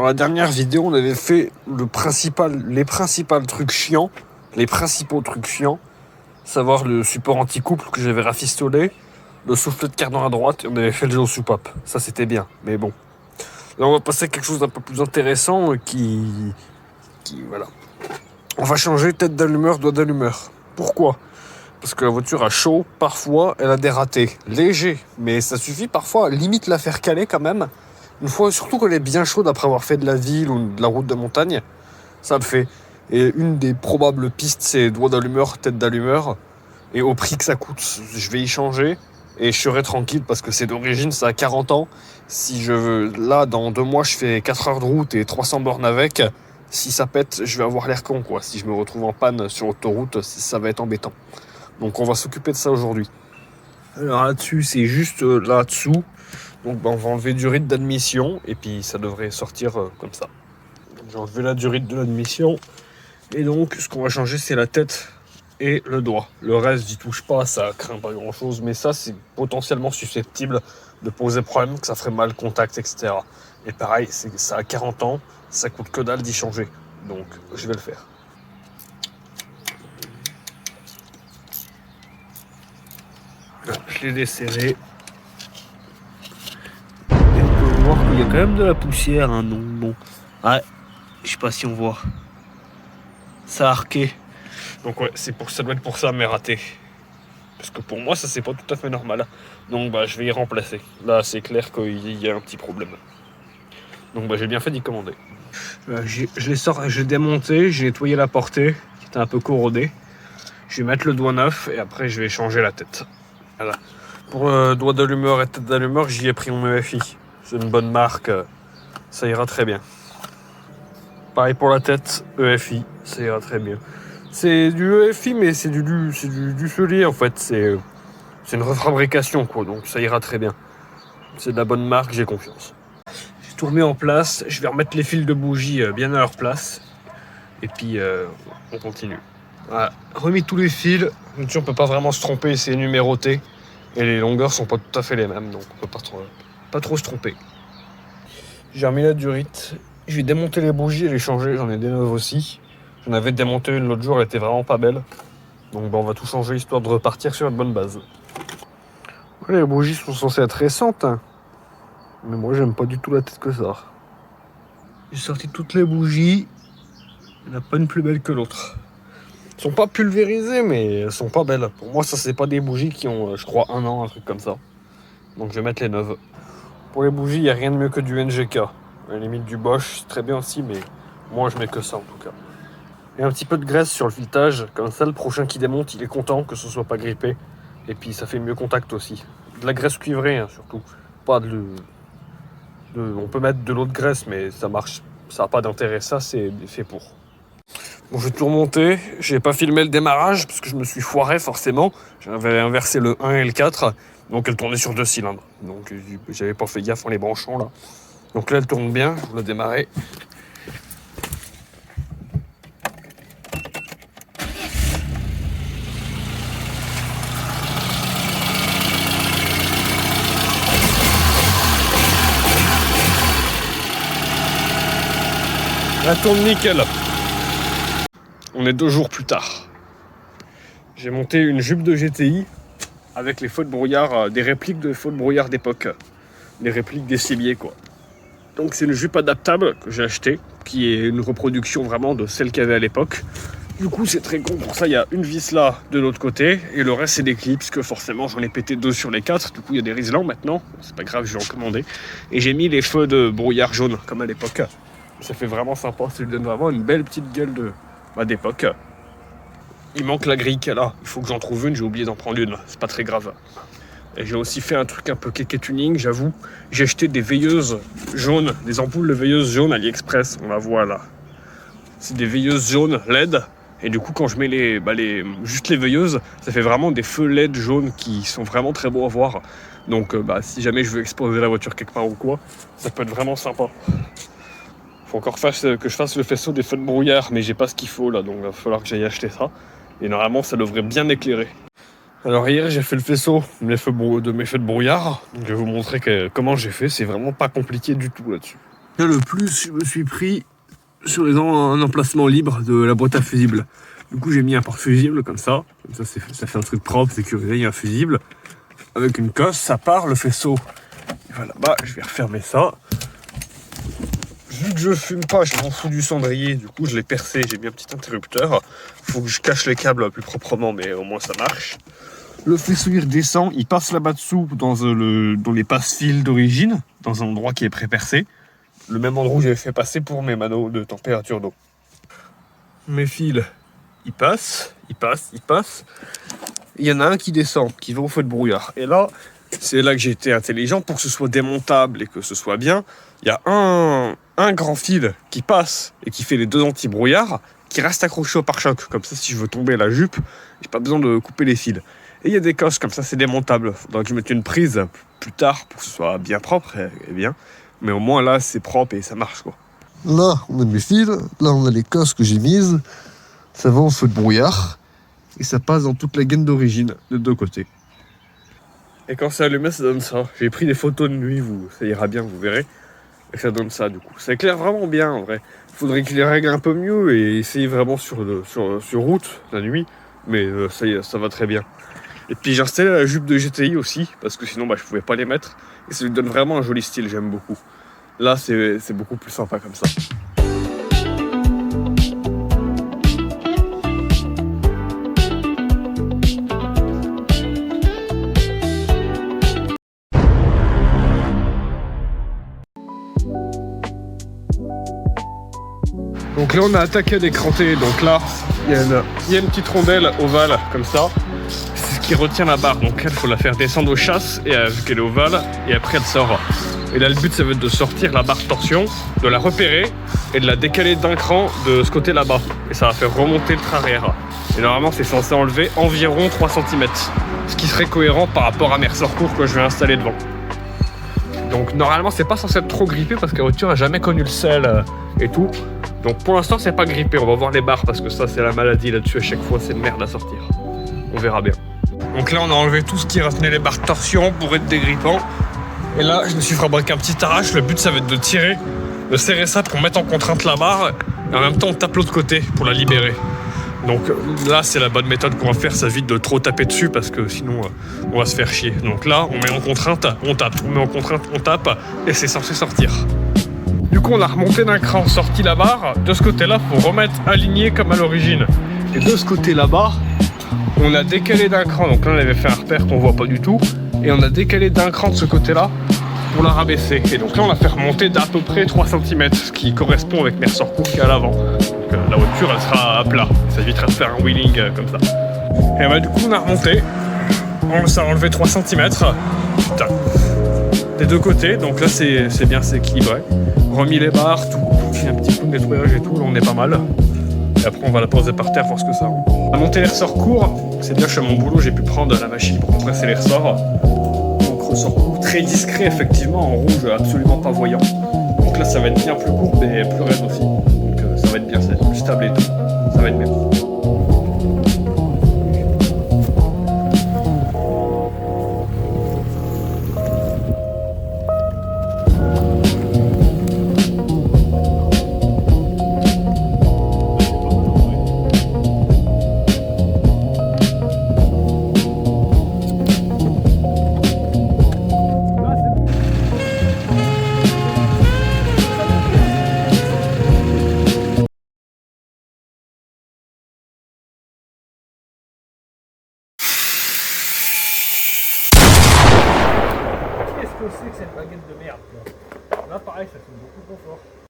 la dernière vidéo, on avait fait les principaux trucs chiants, savoir le support anti-couple que j'avais rafistolé, le soufflet de cardan à droite, et on avait fait le jeu au soupape. Ça, c'était bien, mais bon. Là, on va passer à quelque chose d'un peu plus intéressant voilà. On va changer tête d'allumeur, doigt d'allumeur. Pourquoi ? Parce que la voiture a chaud, parfois elle a des ratés. Légers, mais ça suffit parfois, limite la faire caler quand même. Une fois, surtout quand elle est bien chaude après avoir fait de la ville ou de la route de montagne, ça le fait. Et une des probables pistes, c'est doigt d'allumeur, tête d'allumeur. Et au prix que ça coûte, je vais y changer. Et je serai tranquille parce que c'est d'origine, ça a 40 ans. Si je veux, là, dans 2 mois, je fais 4 heures de route et 300 bornes avec. Si ça pète, je vais avoir l'air con, quoi. Si je me retrouve en panne sur l'autoroute, ça va être embêtant. Donc on va s'occuper de ça aujourd'hui. Alors là-dessus, c'est juste là-dessous. Donc on va enlever du ride d'admission et puis ça devrait sortir comme ça. Donc, j'ai enlevé la durite de l'admission. Et donc ce qu'on va changer, c'est la tête et le doigt. Le reste, j'y touche pas, ça craint pas grand-chose. Mais ça, c'est potentiellement susceptible de poser problème, que ça ferait mal contact, etc. Et pareil, ça a 40 ans, ça coûte que dalle d'y changer. Donc je vais le faire. Je l'ai desserré. Et on peut voir qu'il y a quand même de la poussière, hein, donc bon. Ouais, je sais pas si on voit. Ça a arqué. Donc ouais, ça doit être pour ça mes ratés. Parce que pour moi, ça c'est pas tout à fait normal. Donc bah je vais y remplacer. Là, c'est clair qu'il y a un petit problème. Donc bah j'ai bien fait d'y commander. Je l'ai démonté, j'ai nettoyé la portée, qui était un peu corrodée. Je vais mettre le doigt neuf et après je vais changer la tête. Voilà. Pour doigt d'allumeur et tête d'allumeur, j'y ai pris mon EFI. C'est une bonne marque, ça ira très bien. Pareil pour la tête, EFI, ça ira très bien. C'est du EFI, mais c'est du solier en fait. C'est une refabrication, quoi, donc ça ira très bien. C'est de la bonne marque, j'ai confiance. J'ai tout remis en place, je vais remettre les fils de bougie bien à leur place. Et puis on continue. Voilà. Remis tous les fils, on peut pas vraiment se tromper, c'est numéroté. Et les longueurs sont pas tout à fait les mêmes, donc on peut pas trop se tromper. J'ai remis la durite, je vais démonter les bougies et les changer, j'en ai des neuves aussi. J'en avais démonté une l'autre jour, elle était vraiment pas belle. Donc on va tout changer histoire de repartir sur une bonne base. Ouais, les bougies sont censées être récentes, hein. Mais moi j'aime pas du tout la tête que ça. J'ai sorti toutes les bougies, il n'y en a pas une plus belle que l'autre. Elles sont pas pulvérisées, mais elles sont pas belles. Pour moi, ça, c'est pas des bougies qui ont, je crois, 1 an, un truc comme ça. Donc, je vais mettre les neuves. Pour les bougies, il n'y a rien de mieux que du NGK. À la limite, du Bosch, c'est très bien aussi, mais moi, je mets que ça, en tout cas. Et un petit peu de graisse sur le filetage. Comme ça, le prochain qui démonte, il est content que ce soit pas grippé. Et puis, ça fait mieux contact aussi. De la graisse cuivrée, hein, surtout. Pas on peut mettre de l'eau de graisse, mais ça marche. Ça n'a pas d'intérêt. Ça, c'est fait pour. Bon, je vais tout remonter, j'ai pas filmé le démarrage parce que je me suis foiré forcément. J'avais inversé le 1 et le 4, donc elle tournait sur 2 cylindres. Donc j'avais pas fait gaffe en les branchant là. Donc là elle tourne bien, je vais la démarrer. Elle tourne nickel. On est 2 jours plus tard. J'ai monté une jupe de GTI avec les feux de brouillard, des répliques de feux de brouillard d'époque. Des répliques des cibiers, quoi. Donc c'est une jupe adaptable que j'ai achetée, qui est une reproduction vraiment de celle qu'il y avait à l'époque. Du coup c'est très con, pour ça il y a une vis là de l'autre côté, et le reste c'est des clips, parce que forcément j'en ai pété 2 sur les 4, du coup il y a des riselants maintenant, c'est pas grave, je vais en commander. Et j'ai mis les feux de brouillard jaune, comme à l'époque. Ça fait vraiment sympa, ça lui donne vraiment une belle petite gueule d'époque. Il manque la grille qu'elle a, il faut que j'en trouve une, j'ai oublié d'en prendre une, c'est pas très grave. Et j'ai aussi fait un truc un peu kéké tuning, j'avoue. J'ai acheté des veilleuses jaunes, des ampoules de veilleuses jaunes AliExpress, on la voit là. C'est des veilleuses jaunes LED, et du coup quand je mets juste les veilleuses, ça fait vraiment des feux LED jaunes qui sont vraiment très beaux à voir. Donc si jamais je veux exposer la voiture quelque part ou quoi, ça peut être vraiment sympa. Faut encore que je fasse le faisceau des feux de brouillard, mais j'ai pas ce qu'il faut là, donc il va falloir que j'aille acheter ça. Et normalement ça devrait bien éclairer. Alors hier j'ai fait le faisceau de mes feux de brouillard, donc je vais vous montrer comment j'ai fait, c'est vraiment pas compliqué du tout là-dessus. Là, le plus, je me suis pris sur un emplacement libre de la boîte à fusibles. Du coup, j'ai mis un porte-fusible comme ça. Comme ça fait un truc propre, sécurisé. Il y a un fusible avec une cosse, ça part, le faisceau. Et voilà, là-bas, je vais refermer ça. Vu que je fume pas, je m'en fous du cendrier. Du coup, je l'ai percé. J'ai mis un petit interrupteur. Faut que je cache les câbles plus proprement, mais au moins ça marche. Le faisceau il redescend, il passe là-bas dessous dans les passe-fils d'origine, dans un endroit qui est pré-percé. Le même endroit où j'avais fait passer pour mes manos de température d'eau. Mes fils, ils passent. Il y en a un qui descend, qui va au feu de brouillard. Et là, c'est là que j'ai été intelligent pour que ce soit démontable et que ce soit bien. Il y a un grand fil qui passe et qui fait les deux anti-brouillards qui reste accroché au pare-choc. Comme ça, si je veux tomber la jupe, j'ai pas besoin de couper les fils. Et il y a des coches comme ça, c'est démontable. Faudra que je mette une prise plus tard pour que ce soit bien propre et bien. Mais au moins là, c'est propre et ça marche quoi. Là, on a mes fils. Là, on a les cosses que j'ai mises. Ça va au feu de brouillard. Et ça passe dans toute la gaine d'origine, de deux côtés. Et quand c'est allumé, ça donne ça. J'ai pris des photos de nuit, ça ira bien, vous verrez. Et ça donne ça du coup. Ça éclaire vraiment bien en vrai. Faudrait qu'il les règle un peu mieux et essayer vraiment sur route la nuit. Mais ça va très bien. Et puis j'ai installé la jupe de GTI aussi, parce que sinon je pouvais pas les mettre. Et ça lui donne vraiment un joli style, j'aime beaucoup. Là c'est beaucoup plus sympa comme ça. Donc là on a attaqué à décranter, donc là il y a une petite rondelle ovale comme ça. C'est ce qui retient la barre, donc il faut la faire descendre aux chasses et vu qu'elle est ovale, et après elle sort. Et là le but ça va être de sortir la barre torsion, de la repérer et de la décaler d'un cran de ce côté là-bas. Et ça va faire remonter le train arrière. Et normalement c'est censé enlever environ 3 cm, ce qui serait cohérent par rapport à mes ressorts courts que je vais installer devant. Donc normalement c'est pas censé être trop grippé parce que la voiture n'a jamais connu le sel et tout. Donc pour l'instant c'est pas grippé, on va voir les barres parce que ça c'est la maladie là-dessus, à chaque fois c'est une merde à sortir. On verra bien. Donc là on a enlevé tout ce qui retenait les barres torsion pour être dégrippant. Et là je me suis fabriqué un petit arrache, le but ça va être de tirer, de serrer ça pour mettre en contrainte la barre. Et en même temps on tape l'autre côté pour la libérer. Donc là c'est la bonne méthode qu'on va faire, ça évite de trop taper dessus parce que sinon on va se faire chier. Donc là on met en contrainte, on tape, on met en contrainte, on tape et c'est censé sortir. Du coup on a remonté d'un cran, sorti la barre, de ce côté là pour remettre aligné comme à l'origine. Et de ce côté là-bas, on a décalé d'un cran, donc là on avait fait un repère qu'on voit pas du tout, et on a décalé d'un cran de ce côté là pour la rabaisser. Et donc là on l'a fait remonter d'à peu près 3 cm, ce qui correspond avec mes ressorts courts qu'il y a à l'avant. Donc la voiture elle sera à plat, ça évitera de faire un wheeling comme ça. Et du coup on a remonté, ça a enlevé 3 cm, putain, des deux côtés, donc là c'est bien, c'est équilibré. Remis les barres, tout, fait un petit coup de nettoyage et tout, là on est pas mal. Et après on va la poser par terre, voir ce que ça rend. On a monté les ressorts courts, c'est bien, je suis à mon boulot, j'ai pu prendre la machine pour compresser les ressorts. Donc ressort court, très discret effectivement, en rouge, absolument pas voyant. Donc là ça va être bien plus court et plus raide aussi. Donc ça va être bien, ça va être plus stable et tout. Ça va être bien. C'est que cette baguette de merde. Là pareil, ça fait beaucoup trop fort.